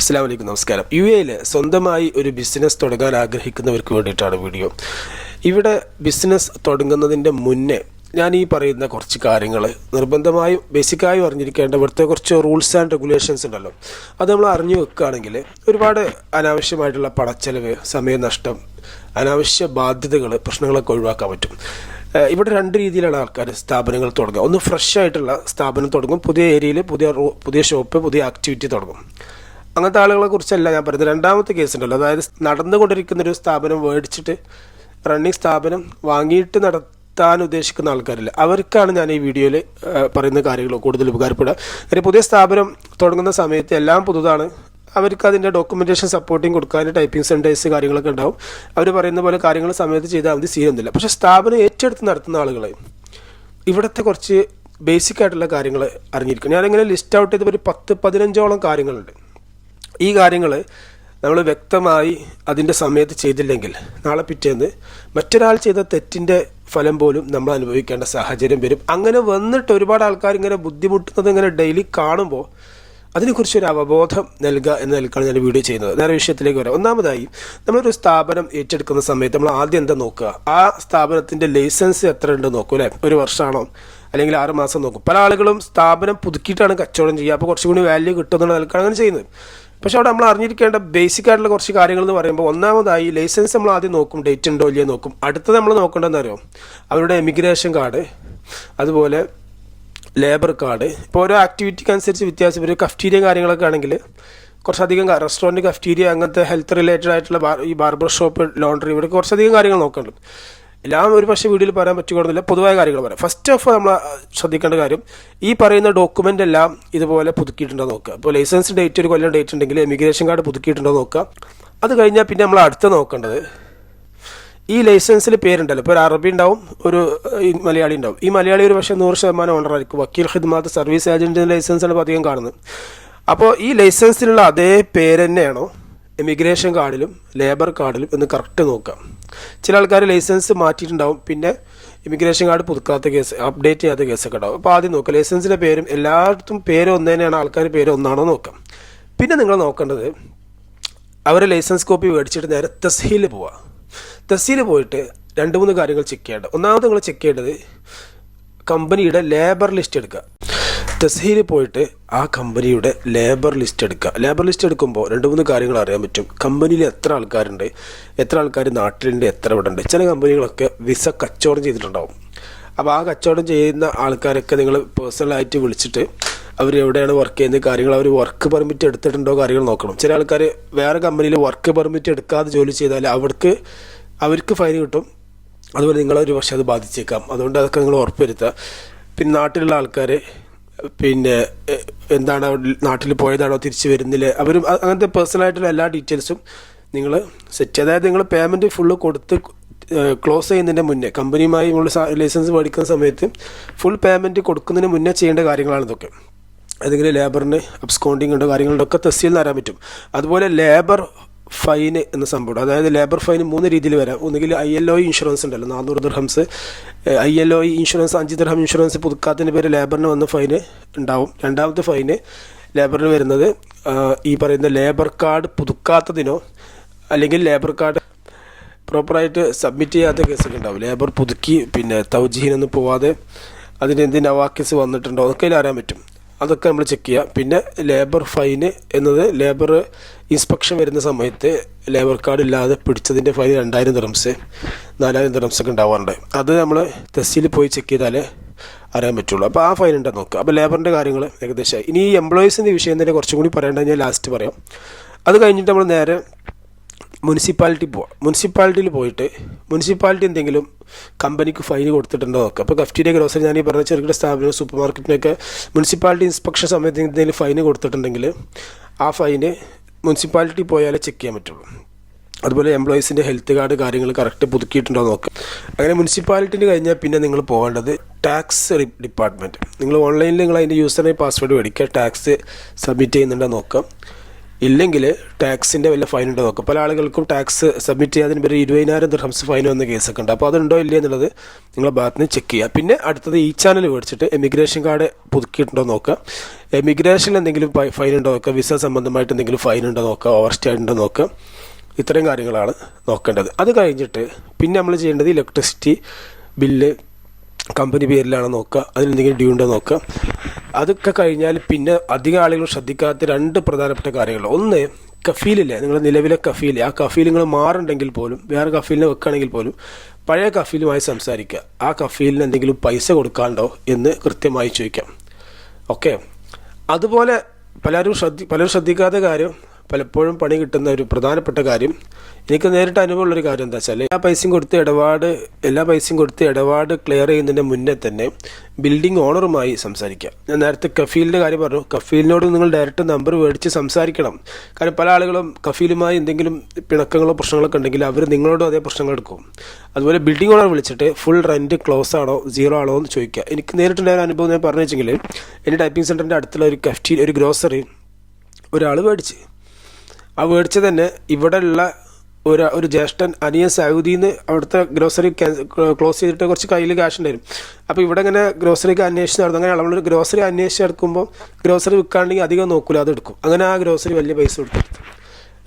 അസ്സലാമു അലൈക്കും, നമസ്കാരം. UAE-ൽ സ്വന്തമായി ഒരു ബിസിനസ് തുടങ്ങാൻ ആഗ്രഹിക്കുന്നവർക്ക് വേണ്ടിയിട്ടാണ് വീഡിയോ. ഇവിടെ ബിസിനസ് തുടങ്ങുന്നതിൻ്റെ മുന്നേ ഞാൻ ഈ പറയുന്ന കുറച്ച് കാര്യങ്ങൾ നിർബന്ധമായും ബേസിക്കായും അറിഞ്ഞിരിക്കേണ്ട ഇവിടുത്തെ കുറച്ച് റൂൾസ് ആൻഡ് റെഗുലേഷൻസ് ഉണ്ടല്ലോ, അത് നമ്മൾ അറിഞ്ഞു വെക്കുകയാണെങ്കിൽ ഒരുപാട് അനാവശ്യമായിട്ടുള്ള പണച്ചെലവ്, സമയനഷ്ടം, അനാവശ്യ ബാധ്യതകൾ, പ്രശ്നങ്ങളൊക്കെ ഒഴിവാക്കാൻ പറ്റും. ഇവിടെ രണ്ട് രീതിയിലാണ് ആൾക്കാർ സ്ഥാപനങ്ങൾ തുടങ്ങുക. ഒന്ന് ഫ്രഷ് ആയിട്ടുള്ള സ്ഥാപനം തുടങ്ങും, പുതിയ ഏരിയയിൽ പുതിയ ഷോപ്പ്, പുതിയ ആക്ടിവിറ്റി തുടങ്ങും. അങ്ങനത്തെ ആളുകളെ കുറിച്ചല്ല ഞാൻ പറയുന്നത്. രണ്ടാമത്തെ കേസ് ഉണ്ടല്ലോ, അതായത് നടന്നുകൊണ്ടിരിക്കുന്നൊരു സ്ഥാപനം മേടിച്ചിട്ട് റണ്ണിങ് സ്ഥാപനം വാങ്ങിയിട്ട് നടത്താൻ ഉദ്ദേശിക്കുന്ന ആൾക്കാരില്ല. അവർക്കാണ് ഞാൻ ഈ വീഡിയോയിൽ പറയുന്ന കാര്യങ്ങൾ കൂടുതൽ ഉപകാരപ്പെടുക. കാര്യം പുതിയ സ്ഥാപനം തുടങ്ങുന്ന സമയത്ത് എല്ലാം പുതുതാണ്. അവർക്ക് അതിൻ്റെ ഡോക്യുമെൻറ്റേഷൻ സപ്പോർട്ടിങ് കൊടുക്കാൻ ടൈപ്പിംഗ് സെൻറ്റേഴ്സ് കാര്യങ്ങളൊക്കെ ഉണ്ടാവും. അവർ പറയുന്ന പോലെ കാര്യങ്ങൾ സമയത്ത് ചെയ്താൽ മതി, ചെയ്യുന്നില്ല. പക്ഷേ സ്ഥാപനം ഏറ്റെടുത്ത് നടത്തുന്ന ആളുകളെ ഇവിടുത്തെ കുറച്ച് ബേസിക് ആയിട്ടുള്ള കാര്യങ്ങൾ അറിഞ്ഞിരിക്കും. ഞാനിങ്ങനെ ലിസ്റ്റ് ഔട്ട് ചെയ്ത ഒരു 10-15ഓളം കാര്യങ്ങളുണ്ട്. ഈ കാര്യങ്ങൾ നമ്മൾ വ്യക്തമായി അതിൻ്റെ സമയത്ത് ചെയ്തില്ലെങ്കിൽ നാളെ പിറ്റേന്ന് മറ്റൊരാൾ ചെയ്ത തെറ്റിൻ്റെ ഫലം പോലും നമ്മൾ അനുഭവിക്കേണ്ട സാഹചര്യം വരും. അങ്ങനെ വന്നിട്ട് ഒരുപാട് ആൾക്കാർ ഇങ്ങനെ ബുദ്ധിമുട്ടുന്നത് ഇങ്ങനെ ഡെയിലി കാണുമ്പോൾ അതിനെക്കുറിച്ചൊരു അവബോധം നൽകുക എന്ന നിലക്കാണ് ഞാൻ വീഡിയോ ചെയ്യുന്നത്. നേരെ വിഷയത്തിലേക്ക് വരാം. ഒന്നാമതായി, നമ്മളൊരു സ്ഥാപനം ഏറ്റെടുക്കുന്ന സമയത്ത് നമ്മൾ ആദ്യം എന്താ നോക്കുക? ആ സ്ഥാപനത്തിൻ്റെ ലൈസൻസ് എത്ര ഉണ്ട് നോക്കും, അല്ലേ? ഒരു വർഷമാണോ അല്ലെങ്കിൽ 6 മാസം നോക്കും. പല ആളുകളും സ്ഥാപനം പുതുക്കിയിട്ടാണ് കച്ചവടം ചെയ്യുക, അപ്പോൾ കുറച്ചും കൂടി വാല്യൂ കിട്ടുമെന്നുള്ള നിലക്കാണ് അങ്ങനെ ചെയ്യുന്നത്. പക്ഷേ അവിടെ നമ്മൾ അറിഞ്ഞിരിക്കേണ്ട ബേസിക് ആയിട്ടുള്ള കുറച്ച് കാര്യങ്ങൾ എന്ന് പറയുമ്പോൾ, ഒന്നാമതായി ലൈസൻസ് നമ്മൾ ആദ്യം നോക്കും, ഡേറ്റ് ഉണ്ടോ ഇല്ലയോ നോക്കും. അടുത്തത് നമ്മൾ നോക്കേണ്ടതെന്ന് അറിയോ? അവരുടെ എമിഗ്രേഷൻ കാർഡ്, അതുപോലെ ലേബർ കാർഡ്. ഇപ്പോൾ ഓരോ ആക്ടിവിറ്റിക്ക് അനുസരിച്ച് വ്യത്യാസം. ഒരു കഫ്റ്റീരിയ കാര്യങ്ങളൊക്കെ ആണെങ്കിൽ കുറച്ചധികം റെസ്റ്റോറൻറ്റ്, കഫ്റ്റീരിയ, അങ്ങനത്തെ ഹെൽത്ത് റിലേറ്റഡ് ആയിട്ടുള്ള ഈ ബാർബർ ഷോപ്പ്, ലോണ്ടറി, ഇവിടെ കുറച്ചധികം കാര്യങ്ങൾ നോക്കേണ്ടത്. എല്ലാം ഒരു പക്ഷേ വീഡിയോയിൽ പറയാൻ പറ്റുകയൊന്നുമില്ല, പൊതുവായ കാര്യങ്ങൾ പറയാം. ഫസ്റ്റ് ഓഫ് ഓൾ നമ്മൾ ശ്രദ്ധിക്കേണ്ട കാര്യം, ഈ പറയുന്ന ഡോക്യുമെൻ്റ് എല്ലാം ഇതുപോലെ പുതുക്കിയിട്ടുണ്ടോ നോക്കുക. ഇപ്പോൾ ലൈസൻസ് ഡേറ്റ് ഒരു കൊല്ലം ഡേറ്റ് ഉണ്ടെങ്കിൽ എമിഗ്രേഷൻ കാർഡ് പുതുക്കിയിട്ടുണ്ടോ നോക്കുക. അത് കഴിഞ്ഞാൽ പിന്നെ നമ്മൾ അടുത്ത് നോക്കേണ്ടത്, ഈ ലൈസൻസിൽ പേരുണ്ടല്ലോ. ഇപ്പോൾ ഒരു അറബി ഉണ്ടാവും, ഒരു മലയാളി ഉണ്ടാവും. ഈ മലയാളി ഒരു പക്ഷേ 100% ഓണറായിരിക്കും. വക്കീൽ ഖിദ്മാത്ത് സർവീസ് ഏജൻറ്റിൻ്റെ ലൈസൻസാണ് ഇപ്പോൾ അധികം കാണുന്നത്. അപ്പോൾ ഈ ലൈസൻസിലുള്ള അതേ പേര് തന്നെയാണോ എമിഗ്രേഷൻ കാർഡിലും ലേബർ കാർഡിലും എന്ന് കറക്റ്റ് നോക്കാം. ചില ആൾക്കാർ ലൈസൻസ് മാറ്റിയിട്ടുണ്ടാവും, പിന്നെ ഇമിഗ്രേഷൻ കാർഡ് പുതുക്കാത്ത കേസ്, അപ്ഡേറ്റ് ചെയ്യാത്ത കേസൊക്കെ ഉണ്ടാവും. അപ്പോൾ ആദ്യം നോക്കുക, ലൈസൻസിൻ്റെ പേരും എല്ലായിടത്തും പേര് ഒന്ന് തന്നെയാണ്, ആൾക്കാർ പേര് ഒന്നാണോ നോക്കാം. പിന്നെ നിങ്ങൾ നോക്കേണ്ടത്, അവർ ലൈസൻസ് കോപ്പി മേടിച്ചിട്ട് നേരെ തസ്ഹീൽ പോവുക. തസ്ഹീൽ പോയിട്ട് 2-3 കാര്യങ്ങൾ ചെക്ക് ചെയ്യേണ്ടത്. ഒന്നാമത് നിങ്ങൾ ചെക്ക് ചെയ്യേണ്ടത് കമ്പനിയുടെ ലേബർ ലിസ്റ്റ് എടുക്കുക. തസ്ഹീൽ പോയിട്ട് ആ കമ്പനിയുടെ ലേബർ ലിസ്റ്റ് എടുക്കുക. ലേബർ ലിസ്റ്റ് എടുക്കുമ്പോൾ 2-3 കാര്യങ്ങൾ അറിയാൻ പറ്റും. കമ്പനിയിൽ എത്ര ആൾക്കാരുണ്ട്, എത്ര ആൾക്കാർ നാട്ടിലുണ്ട്, എത്ര ഇവിടെ ഉണ്ട്. ചില കമ്പനികളൊക്കെ വിസ കച്ചവടം ചെയ്തിട്ടുണ്ടാവും. അപ്പോൾ ആ കച്ചവടം ചെയ്യുന്ന ആൾക്കാരൊക്കെ നിങ്ങൾ പേഴ്സണലായിട്ട് വിളിച്ചിട്ട് അവർ എവിടെയാണ് വർക്ക് ചെയ്യുന്നത്, കാര്യങ്ങൾ, അവർ വർക്ക് പെർമിറ്റ് എടുത്തിട്ടുണ്ടോ, കാര്യങ്ങൾ നോക്കണം. ചില ആൾക്കാർ വേറെ കമ്പനിയിൽ വർക്ക് പെർമിറ്റ് എടുക്കാതെ ജോലി ചെയ്താൽ അവർക്ക് ഫൈൻ കിട്ടും. അതുപോലെ നിങ്ങളൊരു പക്ഷേ അത് ബാധിച്ചേക്കാം. അതുകൊണ്ട് അതൊക്കെ നിങ്ങൾ ഉറപ്പുവരുത്തുക. പിന്നെ നാട്ടിലുള്ള ആൾക്കാർ പിന്നെ എന്താണ്, നാട്ടിൽ പോയതാണോ, തിരിച്ച് വരുന്നില്ല, അവരും അങ്ങനത്തെ പേഴ്സണലായിട്ടുള്ള എല്ലാ ഡീറ്റെയിൽസും നിങ്ങൾ സെറ്റ്. അതായത് നിങ്ങൾ പേയ്മെൻറ്റ് ഫുള്ള് കൊടുത്ത് ക്ലോസ് ചെയ്യുന്നതിൻ്റെ മുന്നേ, കമ്പനിയുമായി നമ്മൾ ലൈസൻസ് മേടിക്കുന്ന സമയത്ത് ഫുൾ പേയ്മെൻറ്റ് കൊടുക്കുന്നതിന് മുന്നേ ചെയ്യേണ്ട കാര്യങ്ങളാണ് ഇതൊക്കെ. ഏതെങ്കിലും ലേബറിന് അബ്സ്കോണ്ടിങ് ഉണ്ടോ, കാര്യങ്ങളുണ്ടൊക്കെ തസ്ഹീൽ എന്ന് അറിയാൻ പറ്റും. അതുപോലെ ലേബർ ഫൈന് എന്ന സംഭവം, അതായത് ലേബർ ഫൈന് 3 രീതിയിൽ വരാം. ഒന്നുകിൽ ILOE ഇൻഷുറൻസ് ഉണ്ടല്ലോ, 400 ദിർഹംസ്. ILOE ഇൻഷുറൻസ് 5 ദിർഹം ഇൻഷുറൻസ് പുതുക്കാത്തതിന് പേര് ലേബറിന് വന്ന ഫൈന് ഉണ്ടാവും. രണ്ടാമത്തെ ഫൈന് ലേബറിന് വരുന്നത് ഈ പറയുന്ന ലേബർ കാർഡ് പുതുക്കാത്തതിനോ അല്ലെങ്കിൽ ലേബർ കാർഡ് പ്രോപ്പറായിട്ട് സബ്മിറ്റ് ചെയ്യാത്ത കേസൊക്കെ ഉണ്ടാവും. ലേബർ പുതുക്കി പിന്നെ തൗജീഹിനൊന്നും പോവാതെ അതിന് എന്ത് നവാക്കിസ് വന്നിട്ടുണ്ടോ അതൊക്കെ അതിൽ അറിയാൻ പറ്റും. അതൊക്കെ നമ്മൾ ചെക്ക് ചെയ്യുക. പിന്നെ ലേബർ ഫൈന് എന്നത് ലേബർ ഇൻസ്പെക്ഷൻ വരുന്ന സമയത്ത് ലേബർ കാർഡ് ഇല്ലാതെ പിടിച്ചതിൻ്റെ ഫൈൻ 2000 ദിർഹംസ്, 4000 ദിർഹംസൊക്കെ ഉണ്ടാവാറുണ്ട്. അത് നമ്മൾ തസ്ഹീൽ പോയി ചെക്ക് ചെയ്താലേ അറിയാൻ പറ്റുള്ളൂ. അപ്പോൾ ആ ഫൈൻ ഉണ്ടെന്ന് നോക്കുക. അപ്പോൾ ലേബറിൻ്റെ കാര്യങ്ങൾ ഏകദേശമായി. ഇനി ഈ എംപ്ലോയീസിൻ്റെ വിഷയം തന്നെ കുറച്ചും കൂടി പറയേണ്ടത് ഞാൻ ലാസ്റ്റ് പറയാം. അത് കഴിഞ്ഞിട്ട് നമ്മൾ നേരെ മുനിസിപ്പാലിറ്റി പോവാം. മുനിസിപ്പാലിറ്റിയിൽ പോയിട്ട് മുനിസിപ്പാലിറ്റി എന്തെങ്കിലും കമ്പനിക്ക് ഫൈൻ കൊടുത്തിട്ടുണ്ടോ നോക്കുക. അപ്പോൾ കഫ്റ്റീരിയ, ഗ്രോസറി, ഞാൻ ഈ പറഞ്ഞ ചെറുകിട സ്ഥാപനം, സൂപ്പർ മാർക്കറ്റിനൊക്കെ മുനിസിപ്പാലിറ്റി ഇൻസ്പെക്ഷൻ സമയത്ത് എന്തെങ്കിലും ഫൈന് കൊടുത്തിട്ടുണ്ടെങ്കിൽ ആ ഫൈന് മുനിസിപ്പാലിറ്റി പോയാലേ ചെക്ക് ചെയ്യാൻ പറ്റുള്ളൂ. അതുപോലെ എംപ്ലോയീസിൻ്റെ ഹെൽത്ത് കാർഡ് കാര്യങ്ങൾ കറക്റ്റ് പുതുക്കിയിട്ടുണ്ടോ നോക്കുക. അങ്ങനെ മുനിസിപ്പാലിറ്റിന് കഴിഞ്ഞാൽ പിന്നെ നിങ്ങൾ പോകേണ്ടത് ടാക്സ് ഡിപ്പാർട്ട്മെൻറ്റ്. നിങ്ങൾ ഓൺലൈനിൽ നിങ്ങൾ അതിൻ്റെ യൂസർ നെയിം പാസ്വേഡ് മേടിക്കുക, ടാക്സ് സബ്മിറ്റ് ചെയ്യുന്നുണ്ടോ നോക്കാം. ഇല്ലെങ്കിൽ ടാക്സിൻ്റെ വല്ല ഫൈൻ ഉണ്ടോ നോക്കുക. പല ആളുകൾക്കും ടാക്സ് സബ്മിറ്റ് ചെയ്യാതിന് പേര് 20,000 ദിർഹംസ് ഫൈൻ വന്ന കേസൊക്കെ ഉണ്ട്. അപ്പോൾ അതുണ്ടോ ഇല്ലേ എന്നുള്ളത് നിങ്ങളെ ഭാഗത്ത് നിന്ന് ചെക്ക് ചെയ്യുക. പിന്നെ അടുത്തത് ഈ ചാനൽ മേടിച്ചിട്ട് എമിഗ്രേഷൻ കാർഡ് പുതുക്കിയിട്ടുണ്ടോ നോക്കുക. എമിഗ്രേഷനിൽ എന്തെങ്കിലും ഫൈൻ ഉണ്ടോ നോക്കുക. വിസ സംബന്ധമായിട്ട് എന്തെങ്കിലും ഫൈൻ ഉണ്ടോ നോക്കുക. ഓവർ സ്റ്റേ ഉണ്ടോ നോക്കുക. ഇത്രയും കാര്യങ്ങളാണ് നോക്കേണ്ടത്. അത് കഴിഞ്ഞിട്ട് പിന്നെ നമ്മൾ ചെയ്യേണ്ടത് ഇലക്ട്രിസിറ്റി ബില്ല് കമ്പനി പേരിലാണ് നോക്കുക. അതിനെന്തെങ്കിലും ഡ്യൂ ഉണ്ടോ നോക്കുക. അതൊക്കെ കഴിഞ്ഞാൽ പിന്നെ അധികം ആളുകൾ ശ്രദ്ധിക്കാത്ത 2 പ്രധാനപ്പെട്ട കാര്യങ്ങൾ. ഒന്ന്, കഫീലില്ലേ, നിങ്ങൾ നിലവിലെ കഫീൽ, ആ കഫീൽ നിങ്ങൾ മാറുണ്ടെങ്കിൽ പോലും വേറെ കഫീലിനെ വെക്കുകയാണെങ്കിൽ പോലും പഴയ കഫീലുമായി സംസാരിക്കുക. ആ കഫീലിന് എന്തെങ്കിലും പൈസ കൊടുക്കാണ്ടോ എന്ന് കൃത്യമായി ചോദിക്കാം. ഓക്കെ. അതുപോലെ പലരും ശ്രദ്ധിക്കാത്ത കാര്യം, പലപ്പോഴും പണി കിട്ടുന്ന ഒരു പ്രധാനപ്പെട്ട കാര്യം, എനിക്ക് നേരിട്ട് അനുഭവമുള്ളൊരു കാര്യം എന്താ വെച്ചാൽ എല്ലാ പൈസയും കൊടുത്ത് ഇടപാട് ക്ലിയർ ചെയ്യുന്നതിൻ്റെ മുന്നേ തന്നെ ബിൽഡിംഗ് ഓണറുമായി സംസാരിക്കുക. ഞാൻ നേരത്തെ കഫീലിൻ്റെ കാര്യം പറഞ്ഞു. കഫീലിനോട് നിങ്ങൾ ഡയറക്റ്റ് നമ്പർ മേടിച്ച് സംസാരിക്കണം. കാരണം പല ആളുകളും കഫീലുമായി എന്തെങ്കിലും പിണക്കങ്ങളോ പ്രശ്നങ്ങളൊക്കെ ഉണ്ടെങ്കിൽ അവർ നിങ്ങളോടും അതേ പ്രശ്നങ്ങൾ എടുക്കും. അതുപോലെ ബിൽഡിംഗ് ഓണർ വിളിച്ചിട്ട് ഫുൾ റെൻറ്റ് ക്ലോസ് ആണോ 0 ആണോ എന്ന് ചോദിക്കുക. എനിക്ക് നേരിട്ടുണ്ടായ ഒരു അനുഭവം ഞാൻ പറഞ്ഞു വെച്ചെങ്കിൽ, എൻ്റെ ടൈപ്പിംഗ് സെൻറ്ററിൻ്റെ അടുത്തുള്ള ഒരു ഗ്രോസറി ഒരാൾ മേടിച്ച്. ആ മേടിച്ച് തന്നെ ഇവിടെ ഉള്ള ഒരു ജ്യേഷ്ഠൻ അനിയൻ സൗദിയിൽ നിന്ന് അവിടുത്തെ ഗ്രോസറി ക്ലോസ് ചെയ്തിട്ട് കുറച്ച് കയ്യിൽ ക്യാഷ് ഉണ്ടായിരുന്നു. അപ്പോൾ ഇവിടെ ഇങ്ങനെ ഗ്രോസറിക്ക് അന്വേഷിച്ച് നടന്നു. അങ്ങനെ നമ്മളൊരു ഗ്രോസറി അന്വേഷിച്ച് എടുക്കുമ്പോൾ ഗ്രോസറി വിൽക്കാണ്ടെങ്കിൽ അധികം നോക്കില്ല, അത് എടുക്കും. അങ്ങനെ ആ ഗ്രോസറി വലിയ പൈസ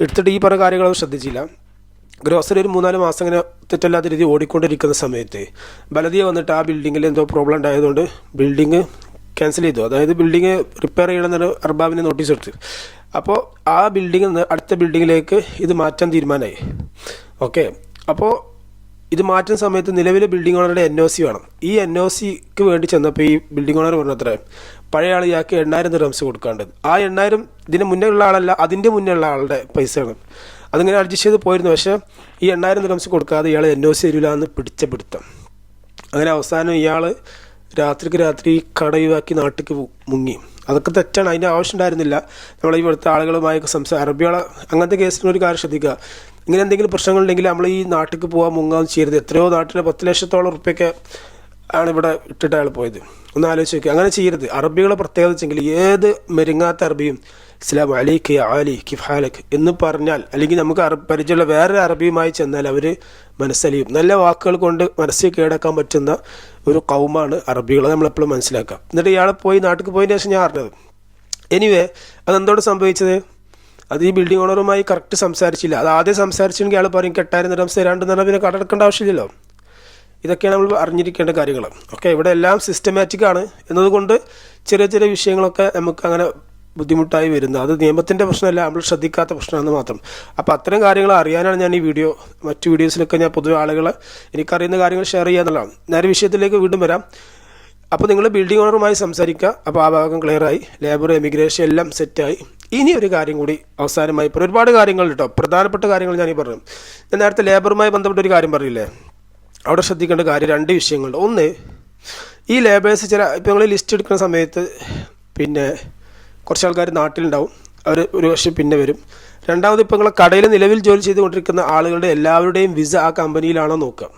എടുത്തിട്ട് ഈ പറഞ്ഞ കാര്യങ്ങളൊന്നും ശ്രദ്ധിച്ചില്ല. ഗ്രോസറി ഒരു 3-4 മാസം ഇങ്ങനെ തെറ്റല്ലാത്ത രീതി ഓടിക്കൊണ്ടിരിക്കുന്ന സമയത്ത് ബലദിയ വന്നിട്ട് ആ ബിൽഡിങ്ങിൽ എന്തോ പ്രോബ്ലം ഉണ്ടായതുകൊണ്ട് ബിൽഡിങ് ക്യാൻസൽ ചെയ്തു. അതായത് ബിൽഡിങ് റിപ്പയർ ചെയ്യണമെന്നൊരു അർബാബിന് നോട്ടീസ് എടുത്തു. അപ്പോൾ ആ ബിൽഡിങ്ങിൽ നിന്ന് അടുത്ത ബിൽഡിങ്ങിലേക്ക് ഇത് മാറ്റാൻ തീരുമാനമായി. ഓക്കെ. അപ്പോൾ ഇത് മാറ്റുന്ന സമയത്ത് നിലവിലെ ബിൽഡിംഗ് ഓണറുടെ NOC വേണം. ഈ NOCക്ക് വേണ്ടി ചെന്നപ്പോൾ ഈ ബിൽഡിംഗ് ഓണർ പറഞ്ഞത്ര പഴയ ആൾ ഇയാൾക്ക് 8,000 ദിർഹംസ് കൊടുക്കാണ്ടത്. ആ 8,000 ഇതിന് മുന്നേ ഉള്ള ആളല്ല, അതിൻ്റെ മുന്നേ ഉള്ള ആളുടെ പൈസയാണ്. അതിങ്ങനെ അഡ്ജസ്റ്റ് ചെയ്ത് പോയിരുന്നു. പക്ഷേ ഈ 8,000 ദിർഹംസ് കൊടുക്കാതെ ഇയാൾ NOC തരില്ല എന്ന് പിടുത്തം. അങ്ങനെ അവസാനം ഇയാൾ രാത്രി കടയുവാക്കി നാട്ടിലേക്ക് മുങ്ങി. അതൊക്കെ തെറ്റാണ്. അതിൻ്റെ ആവശ്യം ഉണ്ടായിരുന്നില്ല. നമ്മൾ ഇവിടുത്തെ ആളുകളുമായൊക്കെ അറബികളെ അങ്ങനത്തെ കേസിനൊരു കാര്യം ശ്രദ്ധിക്കുക. ഇങ്ങനെ എന്തെങ്കിലും പ്രശ്നങ്ങളുണ്ടെങ്കിൽ നമ്മൾ ഈ നാട്ടിലേക്ക് പോകാൻ മുങ്ങാൻ ചെയ്യരുത്. എത്രയോ നാട്ടിലെ 10 ലക്ഷത്തോളം ഉറുപ്പ്യൊക്കെ ആണ് ഇവിടെ ഇട്ടിട്ട് അയാൾ പോയത്. ഒന്ന് ആലോചിച്ച് നോക്കുക. അങ്ങനെ ചെയ്യരുത്. അറബികളെ പ്രത്യേകത വെച്ചെങ്കിൽ ഏത് മെരുങ്ങാത്ത അറബിയും ഇസ്ലാം അലൈക്ക് ആലി കിഫാലക് എന്ന് പറഞ്ഞാൽ, അല്ലെങ്കിൽ നമുക്ക് പരിചയമുള്ള വേറെ അറബിയുമായി ചെന്നാൽ അവർ മനസ്സലിയും. നല്ല വാക്കുകൾ കൊണ്ട് മനസ്സിൽ കീഴടക്കാൻ പറ്റുന്ന ഒരു കൗമാണ് അറബികളെ നമ്മളെപ്പോഴും മനസ്സിലാക്കുക. എന്നിട്ട് ഇയാളെ പോയി നാട്ടിൽ പോയതിന് ശേഷം ഞാൻ അറിഞ്ഞത്. എനിവേ അതെന്തോട് സംഭവിച്ചത്, അത് ഈ ബിൽഡിംഗ് ഓണറുമായി കറക്റ്റ് സംസാരിച്ചില്ല. അത് ആദ്യം സംസാരിച്ചെങ്കിൽ അയാൾ പറയും 8,000 ദിർഹംസ് തരാണ്ട് പറഞ്ഞാൽ പിന്നെ കടമെടുക്കേണ്ട ആവശ്യമില്ലല്ലോ. ഇതൊക്കെയാണ് നമ്മൾ അറിഞ്ഞിരിക്കേണ്ട കാര്യങ്ങൾ. ഓക്കെ. ഇവിടെ എല്ലാം സിസ്റ്റമാറ്റിക് ആണ് എന്നതുകൊണ്ട് ചെറിയ വിഷയങ്ങളൊക്കെ നമുക്ക് അങ്ങനെ ബുദ്ധിമുട്ടായി വരുന്നത്. അത് നിയമത്തിൻ്റെ പ്രശ്നമല്ല, നമ്മൾ ശ്രദ്ധിക്കാത്ത പ്രശ്നമാണെന്ന് മാത്രം. അപ്പോൾ അത്തരം കാര്യങ്ങൾ അറിയാനാണ് ഞാൻ ഈ വീഡിയോ. മറ്റു വീഡിയോസിലൊക്കെ ഞാൻ പൊതുവെ ആളുകൾ എനിക്കറിയുന്ന കാര്യങ്ങൾ ഷെയർ ചെയ്യാന്നുള്ളതാണ്. നേരെ വിഷയത്തിലേക്ക് വീണ്ടും വരാം. അപ്പോൾ നിങ്ങൾ ബിൽഡിംഗ് ഓണറുമായി സംസാരിക്കുക. അപ്പോൾ ആ ഭാഗം ക്ലിയറായി, ലേബർ എമിഗ്രേഷൻ എല്ലാം സെറ്റായി. ഇനി ഒരു കാര്യം കൂടി അവസാനമായി ഇപ്പോൾ ഒരുപാട് കാര്യങ്ങൾ കേട്ടോ, പ്രധാനപ്പെട്ട കാര്യങ്ങൾ ഞാൻ ഈ പറഞ്ഞു. ഞാൻ നേരത്തെ ലേബറുമായി ബന്ധപ്പെട്ട ഒരു കാര്യം പറഞ്ഞില്ലേ, അവിടെ ശ്രദ്ധിക്കേണ്ട കാര്യം 2 വിഷയങ്ങളുണ്ട്. ഒന്ന്, ഈ ലേബേഴ്സ് ഇപ്പോൾ നിങ്ങൾ ലിസ്റ്റ് എടുക്കുന്ന സമയത്ത് പിന്നെ കുറച്ച് ആൾക്കാർ നാട്ടിലുണ്ടാവും, അവർ ഒരു വർഷം പിന്നെ വരും. രണ്ടാമത് ഇപ്പോൾ നിങ്ങളെ കടയിൽ നിലവിൽ ജോലി ചെയ്തുകൊണ്ടിരിക്കുന്ന ആളുകളുടെ എല്ലാവരുടെയും വിസ ആ കമ്പനിയിലാണോ നോക്കുക,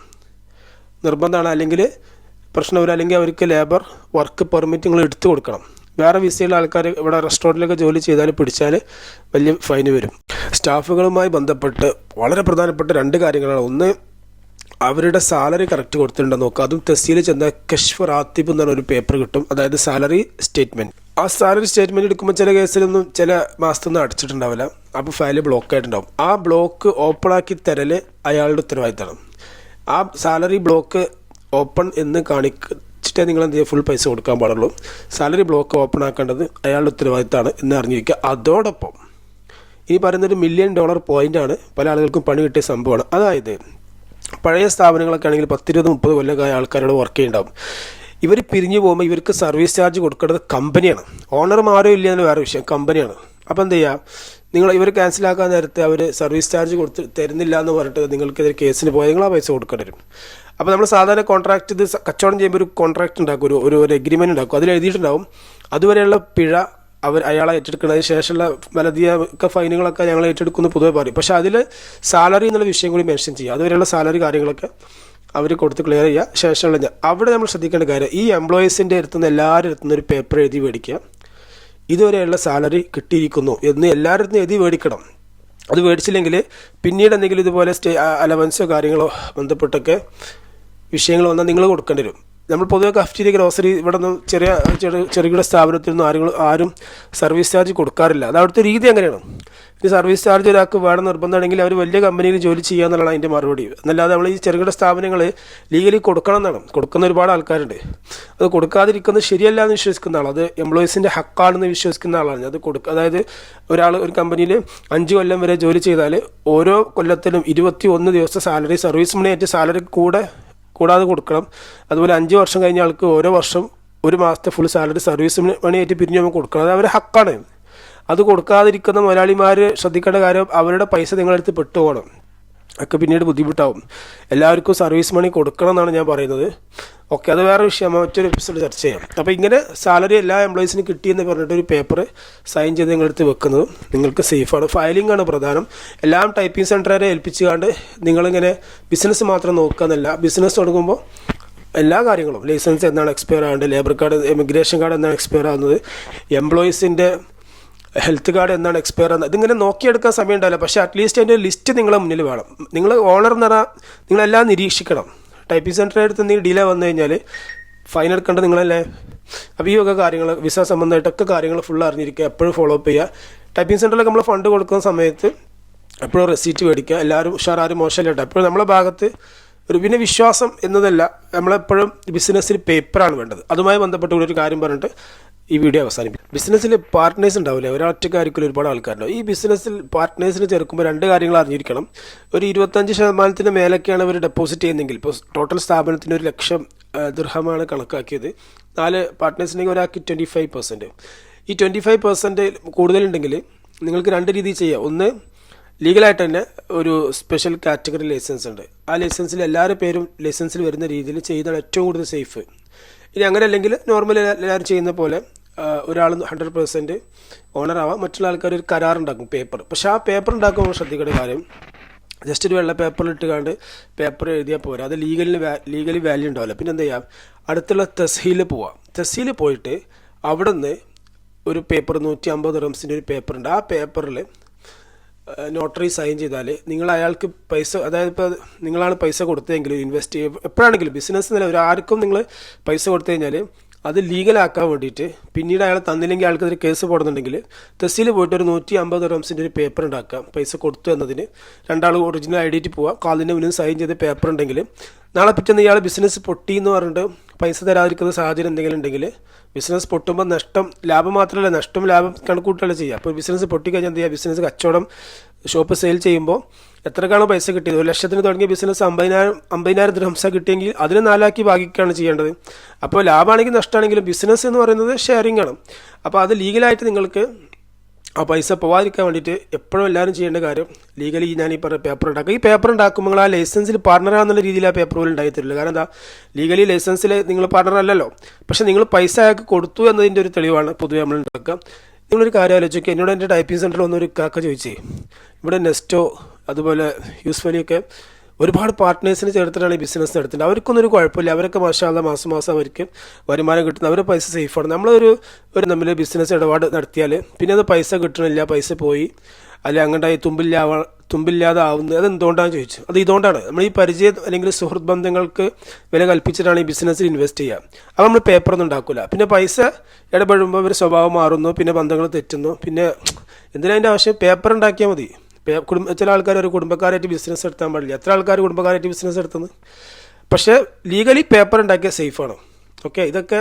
നിർബന്ധമാണ്. അല്ലെങ്കിൽ പ്രശ്നം വരും. അല്ലെങ്കിൽ അവർക്ക് ലേബർ വർക്ക് പെർമിറ്റ് നിങ്ങൾ എടുത്തു കൊടുക്കണം. വേറെ വിസയുള്ള ആൾക്കാർ ഇവിടെ റെസ്റ്റോറൻറ്റിലൊക്കെ ജോലി ചെയ്താൽ പിടിച്ചാൽ വലിയ ഫൈന് വരും. സ്റ്റാഫുകളുമായി ബന്ധപ്പെട്ട് വളരെ പ്രധാനപ്പെട്ട 2 കാര്യങ്ങളാണ്. ഒന്ന്, അവരുടെ സാലറി കറക്റ്റ് കൊടുത്തിട്ടുണ്ടെന്ന് നോക്കുക. അതും തെസ്സിയിൽ ചെന്ന കശ്ഫ് റാത്തിബ് എന്ന് പറഞ്ഞൊരു പേപ്പർ കിട്ടും, അതായത് സാലറി സ്റ്റേറ്റ്മെൻറ്റ്. ആ സാലറി സ്റ്റേറ്റ്മെൻറ്റ് എടുക്കുമ്പോൾ ചില കേസിലൊന്നും ചില മാസത്തൊന്നും അടച്ചിട്ടുണ്ടാവില്ല. അപ്പോൾ ഫയൽ ബ്ലോക്ക് ആയിട്ടുണ്ടാവും. ആ ബ്ലോക്ക് ഓപ്പണാക്കി തരൽ അയാളുടെ ഉത്തരവാദിത്തമാണ്. ആ സാലറി ബ്ലോക്ക് ഓപ്പൺ എന്ന് കാണിച്ചിട്ടേ നിങ്ങൾ എന്ത് ചെയ്യുക, ഫുൾ പൈസ കൊടുക്കാൻ പാടുള്ളൂ. സാലറി ബ്ലോക്ക് ഓപ്പൺ ആക്കേണ്ടത് അയാളുടെ ഉത്തരവാദിത്തമാണ് എന്ന് അറിഞ്ഞിരിക്കുക. അതോടൊപ്പം ഈ പറയുന്നൊരു $1 മില്യൺ പോയിൻ്റാണ് പല ആളുകൾക്കും പണി കിട്ടിയ സംഭവമാണ്. അതായത് പഴയ സ്ഥാപനങ്ങളൊക്കെ ആണെങ്കിൽ 10-20-30 കൊല്ലമായ ആൾക്കാരോട് വർക്ക് ചെയ്യുന്നുണ്ടാവും. ഇവർ പിരിഞ്ഞു പോകുമ്പോൾ ഇവർക്ക് സർവീസ് ചാർജ് കൊടുക്കേണ്ടത് കമ്പനിയാണ്. ഓണർമാരോ ഇല്ല എന്ന് വേറെ വിഷയം, കമ്പനിയാണ്. അപ്പോൾ എന്ത് ചെയ്യുക, നിങ്ങൾ ഇവർ ക്യാൻസലാക്കാൻ നേരത്തെ അവർ സർവീസ് ചാർജ് തരുന്നില്ല എന്ന് പറഞ്ഞിട്ട് നിങ്ങൾക്കെതിരെ കേസിന് പോയാൽ നിങ്ങൾ ആ പൈസ കൊടുക്കേണ്ടി വരും. അപ്പോൾ നമ്മൾ സാധാരണ കോൺട്രാക്ട് ഇത് കച്ചവടം ചെയ്യുമ്പോൾ ഒരു കോൺട്രാക്ട് ഉണ്ടാക്കും, ഒരു എഗ്രിമെൻറ്റ് ഉണ്ടാക്കും. അതിൽ എഴുതിയിട്ടുണ്ടാവും അതുവരെയുള്ള പിഴ അയാളെ ഏറ്റെടുക്കുന്നതിന് ശേഷമുള്ള വലതിയൊക്കെ ഫൈനുകളൊക്കെ ഞങ്ങൾ ഏറ്റെടുക്കുന്നു പൊതുവെ പറയും. പക്ഷേ അതിൽ സാലറി എന്നുള്ള വിഷയം കൂടി മെൻഷൻ ചെയ്യുക. അതുവരെയുള്ള സാലറി കാര്യങ്ങളൊക്കെ അവർ കൊടുത്ത് ക്ലിയർ ചെയ്യുക. ശേഷമുള്ള അവിടെ നമ്മൾ ശ്രദ്ധിക്കേണ്ട കാര്യം, ഈ എംപ്ലോയീസിൻ്റെ അടുത്തുനിന്ന് എല്ലാവരും അടുത്തുനിന്ന് ഒരു പേപ്പർ എഴുതി മേടിക്കുക. ഇതുവരെയുള്ള സാലറി കിട്ടിയിരിക്കുന്നു എന്ന് എല്ലാവരും എഴുതി മേടിക്കണം. അത് മേടിച്ചില്ലെങ്കിൽ പിന്നീട് എന്തെങ്കിലും ഇതുപോലെ അലവൻസോ കാര്യങ്ങളോ ബന്ധപ്പെട്ടൊക്കെ വിഷയങ്ങൾ വന്നാൽ നിങ്ങൾ കൊടുക്കേണ്ടി വരും. നമ്മൾ പൊതുവെ കഫ്റ്റീരിയ ഗ്രോസറി ഇവിടെ നിന്ന് ചെറുകിട സ്ഥാപനത്തിലൊന്നും ആരും സർവീസ് ചാർജ് കൊടുക്കാറില്ല. അത് അവിടുത്തെ രീതി അങ്ങനെയാണ്. ഈ സർവീസ് ചാർജ് ഒരാൾക്ക് വേണം നിർബന്ധമാണെങ്കിൽ അവർ വലിയ കമ്പനിയിൽ ജോലി ചെയ്യുക എന്നുള്ളതാണ് അതിൻ്റെ മറുപടി. എന്നല്ലാതെ നമ്മൾ ഈ ചെറുകിട സ്ഥാപനങ്ങൾ ലീഗലി കൊടുക്കണം എന്നാണ്. കൊടുക്കുന്ന ഒരുപാട് ആൾക്കാരുണ്ട്. അത് കൊടുക്കാതിരിക്കുന്നത് ശരിയല്ല എന്ന് വിശ്വസിക്കുന്ന ആൾ, അത് എംപ്ലോയീസിൻ്റെ ഹക്കാണെന്ന് വിശ്വസിക്കുന്ന ആളാണ്. അത് അതായത് ഒരു കമ്പനിയിൽ 5 കൊല്ലം വരെ ജോലി ചെയ്താൽ ഓരോ കൊല്ലത്തിലും 21 ദിവസത്തെ സാലറി സർവീസ് മണി ആയിട്ട് സാലറി കൂടാതെ കൊടുക്കണം. അതുപോലെ 5 വർഷം കഴിഞ്ഞ ആൾക്ക് ഓരോ വർഷം 1 മാസത്തെ ഫുൾ സാലറി സർവീസ് മണിയായിട്ട് പിരിഞ്ഞ് നമുക്ക് കൊടുക്കണം. അത് അവരുടെ ഹക്കാണ്. അത് കൊടുക്കാതിരിക്കുന്ന മുതലാളിമാർ ശ്രദ്ധിക്കേണ്ട കാര്യം, അവരുടെ പൈസ നിങ്ങളടുത്ത് പെട്ടുപോകണം. ഒക്കെ പിന്നീട് ബുദ്ധിമുട്ടാവും. എല്ലാവർക്കും സർവീസ് മണി കൊടുക്കണം എന്നാണ് ഞാൻ പറയുന്നത്. ഓക്കെ, അത് വേറെ വിഷയം, മറ്റൊരു എപ്പിസോഡ് ചർച്ച ചെയ്യാം. അപ്പോൾ ഇങ്ങനെ സാലറി എല്ലാ എംപ്ലോയീസിനും കിട്ടിയെന്ന് പറഞ്ഞിട്ട് ഒരു പേപ്പർ സൈൻ ചെയ്ത് നിങ്ങളടുത്ത് വെക്കുന്നത് നിങ്ങൾക്ക് സേഫാണ്. ഫയലിംഗ് ആണ് പ്രധാനം. എല്ലാം ടൈപ്പിംഗ് സെൻറ്ററെ ഏൽപ്പിച്ചുകൊണ്ട് നിങ്ങളിങ്ങനെ ബിസിനസ് മാത്രം നോക്കുക എന്നല്ല. ബിസിനസ് തുടങ്ങുമ്പോൾ എല്ലാ കാര്യങ്ങളും, ലൈസൻസ് എന്നാണ് എക്സ്പയർ ആവേണ്ടത്, ലേബർ കാർഡ്, ഇമിഗ്രേഷൻ കാർഡ് എന്നാണ് എക്സ്പയർ ആവുന്നത്, എംപ്ലോയീസിൻ്റെ ഹെൽത്ത് കാർഡ് എന്നാണ് എക്സ്പയർ ആകുന്നത്, ഇതിങ്ങനെ നോക്കിയെടുക്കാൻ സമയം ഉണ്ടാവില്ല. പക്ഷേ അറ്റ്ലീസ്റ്റ് അതിൻ്റെ ലിസ്റ്റ് നിങ്ങളെ മുന്നിൽ വേണം. നിങ്ങൾ ഓണർ എന്ന് പറഞ്ഞാൽ നിങ്ങളെല്ലാം നിരീക്ഷിക്കണം. ടൈപ്പിംഗ് സെൻറ്ററിൻ്റെ അടുത്ത് എന്തെങ്കിലും ഡിലേ വന്നു കഴിഞ്ഞാൽ ഫൈൻ എടുക്കേണ്ടത് നിങ്ങളല്ലേ. അപ്പോൾ ഈ വക കാര്യങ്ങൾ, വിസ സംബന്ധമായിട്ടൊക്കെ കാര്യങ്ങൾ ഫുൾ അറിഞ്ഞിരിക്കുക, എപ്പോഴും ഫോളോ അപ്പ് ചെയ്യുക. ടൈപ്പിംഗ് സെൻറ്ററിലൊക്കെ നമ്മൾ ഫണ്ട് കൊടുക്കുന്ന സമയത്ത് എപ്പോഴും റെസീറ്റ് മേടിക്കുക. എല്ലാവരും ഉഷാറാരും മോശമല്ല കേട്ടോ. എപ്പോഴും നമ്മളെ ഭാഗത്ത് പിന്നെ വിശ്വാസം എന്നതല്ല, നമ്മളെപ്പോഴും ബിസിനസ്സിൽ പേപ്പറാണ് വേണ്ടത്. അതുമായി ബന്ധപ്പെട്ട് ഒരു കാര്യം പറഞ്ഞിട്ട് ഈ വീഡിയോ അവസാനിപ്പിക്കും. ബിസിനസ്സിൽ പാർട്ട്നേഴ്സ് ഉണ്ടാവില്ലേ, ഒരൊറ്റക്കാരിക്കും ഒരുപാട് ആൾക്കാരുണ്ടാവും. ഈ ബിസിനസ്സിൽ പാർട്ട്നേഴ്സിന് ചേർക്കുമ്പോൾ 2 കാര്യങ്ങൾ അറിഞ്ഞിരിക്കണം. ഒരു 25% മേലൊക്കെയാണ് അവർ ഡെപ്പോസിറ്റ് ചെയ്യുന്നതെങ്കിൽ, ഇപ്പോൾ ടോട്ടൽ സ്ഥാപനത്തിന് 1,00,000 ദിർഹമാണ് കണക്കാക്കിയത്. 4 പാർട്ട്നേഴ്സിനെങ്കിൽ ഒരാൾക്ക് 25%. ഈ 25% കൂടുതലുണ്ടെങ്കിൽ നിങ്ങൾക്ക് 2 രീതിയിൽ ചെയ്യാം. ഒന്ന്, ലീഗലായിട്ട് തന്നെ ഒരു സ്പെഷ്യൽ കാറ്റഗറി ലൈസൻസ് ഉണ്ട്. ആ ലൈസൻസിൽ എല്ലാവരുടെ പേരും ലൈസൻസിൽ വരുന്ന രീതിയിൽ ചെയ്താണ് ഏറ്റവും കൂടുതൽ സേഫ്. ഇനി അങ്ങനെ അല്ലെങ്കിൽ നോർമൽ എല്ലാവരും ചെയ്യുന്ന പോലെ ഒരാൾ 100% ഓണർ ആവാം, മറ്റുള്ള ആൾക്കാർ ഒരു കരാറുണ്ടാക്കും, പേപ്പർ. പക്ഷേ ആ പേപ്പർ ഉണ്ടാക്കുമ്പോൾ ശ്രദ്ധിക്കേണ്ട കാര്യം, ജസ്റ്റ് ഒരു വെള്ള പേപ്പറിൽ ഇട്ടുകൊണ്ട് പേപ്പർ എഴുതിയാൽ പോരാ. അത് ലീഗലി വാല്യൂ ഉണ്ടാവില്ല. പിന്നെ എന്താ ചെയ്യാം, അടുത്തുള്ള തെഹ്സീൽ പോവാം. തെഹ്സീൽ പോയിട്ട് അവിടെ നിന്ന് ഒരു പേപ്പർ 150 ദിർഹംസിൻ്റെ ഒരു പേപ്പറുണ്ട്. ആ പേപ്പറിൽ നോട്ടറി സൈൻ ചെയ്താൽ നിങ്ങൾ അയാൾക്ക് പൈസ, അതായത് ഇപ്പോൾ നിങ്ങളാണ് പൈസ കൊടുത്തതെങ്കിൽ ഇൻവെസ്റ്റ് ചെയ്യുക, എപ്പോഴാണെങ്കിലും ബിസിനസ് നില ആർക്കും നിങ്ങൾ പൈസ കൊടുത്തു കഴിഞ്ഞാൽ അത് ലീഗലാക്കാൻ വേണ്ടിയിട്ട് പിന്നീട് അയാൾ തന്നില്ലെങ്കിൽ അയാൾക്കതൊരു കേസ് പോടുന്നുണ്ടെങ്കിൽ തെഹ്സീൽ പോയിട്ട് ഒരു 150 ദിർഹംസിൻ്റെ ഒരു പേപ്പർ ഉണ്ടാക്കാം. പൈസ കൊടുത്തു എന്നതിന് 2 ഒറിജിനൽ ഐഡൻറ്റി പോവുക, കാലിൻ്റെ മുന്നിൽ സൈൻ ചെയ്ത് പേപ്പർ ഉണ്ടെങ്കിൽ നാളെ പിറ്റേന്ന് ഇയാൾ ബിസിനസ് പൊട്ടി എന്ന് പറഞ്ഞിട്ട് പൈസ തരാതിരിക്കുന്ന സാഹചര്യം എന്തെങ്കിലും ഉണ്ടെങ്കിൽ ബിസിനസ് പൊട്ടുമ്പോൾ ലാഭം മാത്രമല്ല, ലാഭം കണക്കൂട്ടല്ല ചെയ്യുക. അപ്പോൾ ബിസിനസ് പൊട്ടിക്കഴിഞ്ഞാൽ എന്ത് ചെയ്യുക, ബിസിനസ് കച്ചവടം ഷോപ്പ് സെയിൽ ചെയ്യുമ്പോൾ എത്രക്കാണോ പൈസ കിട്ടിയത്, 1,00,000 തുടങ്ങിയ ബിസിനസ് 50,000 ദിർഹംസ് കിട്ടിയെങ്കിൽ അതിന് 4 ഭാഗിക്കുകയാണ് ചെയ്യേണ്ടത്. അപ്പോൾ ലാഭമാണെങ്കിൽ നഷ്ടമാണെങ്കിലും ബിസിനസ് എന്ന് പറയുന്നത് ഷെയറിംഗ് ആണ്. അപ്പോൾ അത് ലീഗലായിട്ട് നിങ്ങൾക്ക് ആ പൈസ പോകാതിരിക്കാൻ വേണ്ടിയിട്ട് എപ്പോഴും എല്ലാവരും ചെയ്യേണ്ട കാര്യം, ലീഗലി ഞാൻ ഈ പറഞ്ഞ പേപ്പർ ഉണ്ടാക്കുക. ഈ പേപ്പർ ഉണ്ടാക്കുമ്പോൾ നിങ്ങൾ ആ ലൈസൻസിൽ പാർട്ണറാണെന്നുള്ള രീതിയിൽ ആ പേപ്പർ പോലും ഉണ്ടായി തരില്ല. കാരണം എന്താ, ലീഗലി ലൈസൻസിൽ നിങ്ങൾ പാർട്ണർ അല്ലല്ലോ. പക്ഷേ നിങ്ങൾ പൈസ അയാൾക്ക് കൊടുത്തു എന്നതിൻ്റെ ഒരു തെളിവാണ് പൊതുവെ നമ്മൾ ഉണ്ടാക്കുക. നിങ്ങളൊരു കാര്യം ആലോചിക്കുക, എന്നോട് എൻ്റെ ടൈപ്പിംഗ് സെൻറ്ററിൽ വന്നൊരു കാക്ക ചോദിച്ചേ, ഇവിടെ നെസ്റ്റോ അതുപോലെ യൂസ്ഫലിയൊക്കെ ഒരുപാട് പാർട്ട്നേഴ്സിന് ചേർത്തിട്ടാണ് ഈ ബിസിനസ് നടത്തുന്നത്. അവർക്കൊന്നും ഒരു കുഴപ്പമില്ല, അവരൊക്കെ മാഷാഅല്ലാഹ് മാസം അവർക്ക് വരുമാനം കിട്ടുന്നത്, അവരുടെ പൈസ സേഫാണ്. നമ്മളൊരു നമ്മൾ ബിസിനസ് ഇടപാട് നടത്തിയാൽ പിന്നെ അത് പൈസ കിട്ടണില്ല, പൈസ പോയി അല്ലെ അങ്ങോട്ടായി തുമ്പില്ലാതെ ആവുന്നത്, അത് എന്തുകൊണ്ടാണെന്ന് ചോദിച്ചു. അത് ഇതുകൊണ്ടാണ്, നമ്മൾ ഈ പരിചയം അല്ലെങ്കിൽ സുഹൃത്ത് ബന്ധങ്ങൾക്ക് വില കൽപ്പിച്ചിട്ടാണ് ഈ ബിസിനസ്സിൽ ഇൻവെസ്റ്റ് ചെയ്യുക. അപ്പോൾ നമ്മൾ പേപ്പറൊന്നും ഉണ്ടാക്കില്ല. പിന്നെ പൈസ ഇടപെടുമ്പോൾ ഒരു സ്വഭാവം മാറുന്നു, പിന്നെ ബന്ധങ്ങൾ തെറ്റുന്നു. പിന്നെ എന്തിനതിൻ്റെ ആവശ്യം, പേപ്പർ ഉണ്ടാക്കിയാൽ മതി. ചില ആൾക്കാർ ഒരു കുടുംബക്കാരായിട്ട് ബിസിനസ് നടത്താൻ പാടില്ല. എത്ര ആൾക്കാർ കുടുംബക്കാരായിട്ട് ബിസിനസ് നടത്തുന്നത്? പക്ഷേ ലീഗലി പേപ്പർ ഉണ്ടാക്കിയ സേഫാണ്. ഓക്കെ, ഇതൊക്കെ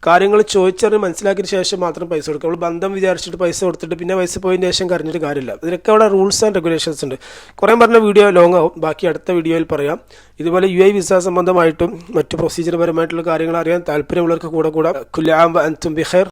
കാര്യങ്ങൾ ചോദിച്ചറിഞ്ഞ് മനസ്സിലാക്കിയതിന് ശേഷം മാത്രം പൈസ കൊടുക്കുക. നമ്മൾ ബന്ധം വിചാരിച്ചിട്ട് പൈസ കൊടുത്തിട്ട് പിന്നെ പൈസ പോയതിന് ശേഷം കരഞ്ഞിട്ട് കാര്യമില്ല. ഇതിനൊക്കെ അവിടെ റൂൾസ് ആൻഡ് റെഗുലേഷൻസ് ഉണ്ട്. കുറേ പറഞ്ഞ വീഡിയോ ലോങ് ആവും, ബാക്കി അടുത്ത വീഡിയോയിൽ പറയാം. ഇതുപോലെ UAE വിസ സംബന്ധമായിട്ടും മറ്റു പ്രൊസീജിയർ പരമായിട്ടുള്ള കാര്യങ്ങൾ അറിയാൻ താല്പര്യമുള്ളവർക്ക് കൂടെ കുല്ലാം അൻതും ബിഖൈർ.